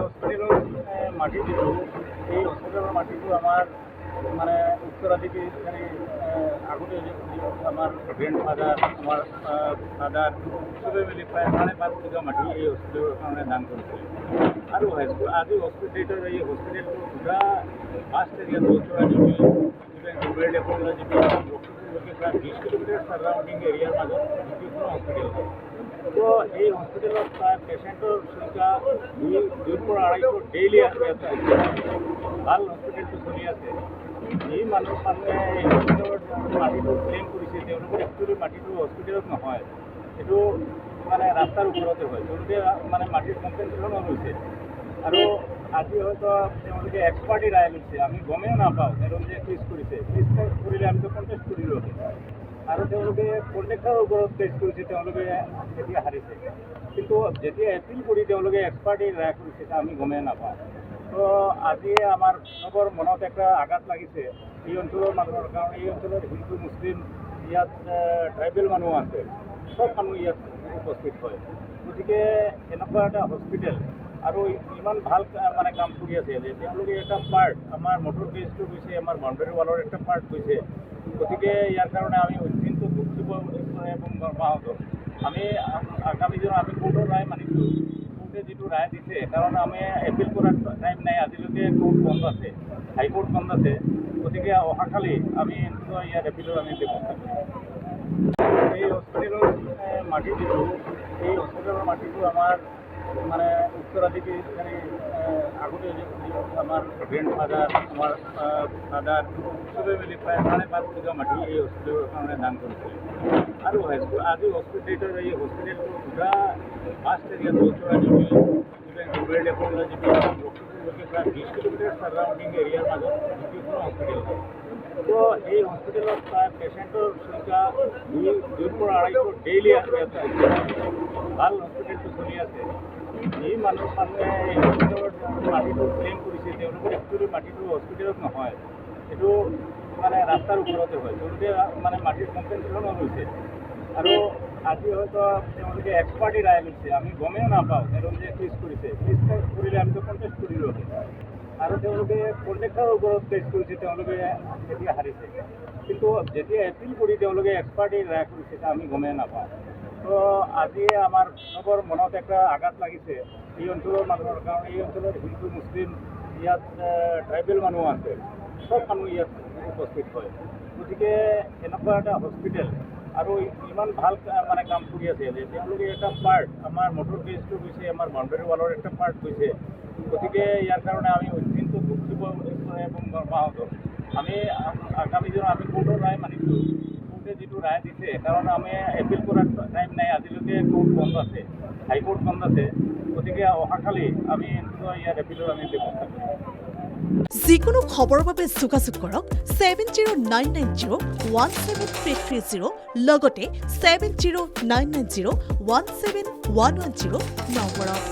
হস্পিটেলৰ মাটি যিটো এই হস্পিটেলৰ মাটিটো আমাৰ মানে উত্তৰাধিকাৰী আগতে আমাৰ গ্ৰেণ্ড ফাদাৰ আমাৰ ফাদাৰ চবে মিলি প্ৰায় 5.5 বিঘা মাটি এই হস্পিটেলৰ কাৰণে দান কৰিছিল আৰু আজি হস্পিটেলৰ এই হস্পিটেলটো পুৰা ফাৰ্ষ্ট এৰিয়া দৌচৰা যিটো প্ৰায় 20 কিলোমিটাৰ ছাৰাউণ্ডিং এৰিয়াৰ মাজত যিকোনো হস্পিটেল হয়। তো এই হস্পিটেলত পেচেণ্টৰ সংখ্যা 200-250 ডেইলি ইয়াতে ভাল হস্পিটেলটো চলি আছে। যি মানুহে এই হস্পিটেলৰ মাটিটো ক্লেইম কৰিছে তেওঁলোকৰ একচুৱেলি মাটিটো হস্পিটেলত নহয়, এইটো মানে ৰাস্তাৰ ওপৰতে হয়। তেওঁলোকে মানে মাটিৰ কম্পেনচেশ্যনো লৈছে আৰু আজি হয়তো তেওঁলোকে এক্সপাৰ্টি ৰায় লৈছে, আমি গমেই নাপাওঁ তেওঁলোকে কেছ কৰিছে। কেছ কৰিলে আমিতো কণ্টেষ্ট কৰিলোঁ আৰু তেওঁলোকে কণ্ট্ৰেক্টৰৰ ওপৰত কেছ কৰিছে, তেওঁলোকে এতিয়া হাৰিছে। কিন্তু যেতিয়া এপিল কৰি তেওঁলোকে এক্সপাৰ্টি ৰায় কৰিছে আমি গমেই নাপাওঁ। তো আজি আমাৰ চবৰ মনত একটা আঘাত লাগিছে এই অঞ্চলৰ মানুহৰ, কাৰণ এই অঞ্চলত হিন্দু মুছলিম ইয়াত ট্ৰাইবেল মানুহ আছে, চব মানুহ ইয়াত উপস্থিত হয়। গতিকে এনেকুৱা এটা হস্পিটেল আৰু ইমান ভাল মানে কাম কৰি আছে যে তেওঁলোকে এটা পাৰ্ট আমাৰ মটৰ গেজটো গৈছে, আমাৰ বাউণ্ডাৰী ৱালৰ একটা পাৰ্ট গৈছে। গতিকে ইয়াৰ কাৰণে আমি অত্যন্ত দুখিত এবং মৰ্মাহত। আমি আগামী দিনত আমি কোৰ্টৰ ৰায় মানিছোঁ, কোৰ্টে যিটো ৰায় দিছে, কাৰণ আমি এপিল কৰাৰ টাইম নাই, আজিলৈকে কোৰ্ট বন্ধ আছে, হাইকোৰ্ট বন্ধ আছে। গতিকে অহাকালি আমি ইয়াত এপিলৰ আমি ব্যৱস্থা কৰিম। এই হস্পিটেলৰ মাটি যিটো এই হস্পিটেলৰ মাটিটো আমাৰ মানে উত্তৰাধিকাৰী আগতে আমাৰ গ্ৰেণ্ড ফাদাৰ আমাৰ ফাদাৰ চবে মিলি প্ৰায় 5.5 বিঘা মাটি এই হস্পিটেলৰ কাৰণে দান কৰিছিল আৰু আজি হস্পিটেলৰ এই হস্পিটেলটো পুৰা ফাৰ্ষ্ট এৰিয়া দৌচৰা যিটো প্ৰায় 20 কিলোমিটাৰ ছাৰাউণ্ডিং এৰিয়াৰ মাজত যিকোনো হস্পিটেল হয়। তো এই হস্পিটেলত পেচেণ্টৰ সংখ্যা 200-250 ডেইলি ইয়াতে ভাল হস্পিটেলটো চলি আছে। যি মানুহে এই হস্পিটেলৰ মাটিটো ক্লেইম কৰিছে তেওঁলোকৰ একচুৱেলি মাটিটো হস্পিটেলত নহয়, এইটো মানে ৰাস্তাৰ ওপৰতে হয়। তেওঁলোকে মানে মাটিৰ কম্পেনচেশ্যনো লৈছে আৰু আজি হয়তো তেওঁলোকে এক্সপাৰ্টি ৰায় লৈছে, আমি গমেই নাপাওঁ তেওঁলোকে কেছ কৰিছে। কেছ কৰিলে আমিতো কণ্টেষ্ট কৰিলোঁ আৰু তেওঁলোকে কণ্ট্ৰেক্টৰৰ ওপৰত কেছ কৰিছে, তেওঁলোকে এতিয়া হাৰিছে। কিন্তু যেতিয়া এপিল কৰি তেওঁলোকে এক্সপাৰ্টি ৰায় কৰিছে আমি গমেই নাপাওঁ। তো আজি আমাৰ চবৰ মনত একটা আঘাত লাগিছে এই অঞ্চলৰ মানুহৰ, কাৰণ এই অঞ্চলত হিন্দু মুছলিম ইয়াত ট্ৰাইবেল মানুহ আছে, চব মানুহ ইয়াত উপস্থিত হয়। গতিকে এনেকুৱা এটা হস্পিটেল আৰু ইমান ভাল মানে কাম কৰি আছে যে তেওঁলোকে এটা পাৰ্ট আমাৰ মটৰ গেজটো গৈছে, আমাৰ বাউণ্ডাৰী ৱালৰ একটা পাৰ্ট গৈছে। গতিকে ইয়াৰ কাৰণে আমি অত্যন্ত দুখিত এবং মৰ্মাহত। আমি আগামী দিনত আমি কোৰ্টৰ ৰায় মানিছোঁ, কোৰ্টে যিটো ৰায় দিছে, কাৰণ আমি এপিল কৰাৰ টাইম নাই, আজিলৈকে কোৰ্ট বন্ধ আছে, হাইকোৰ্ট বন্ধ আছে। গতিকে অহাকালি আমি ইয়াত এপিলৰ আমি ব্যৱস্থা কৰিম। যিকোনো খবৰৰ বাবে যোগাযোগ কৰক 7099017330 লগতে 7099017110 নম্বৰত।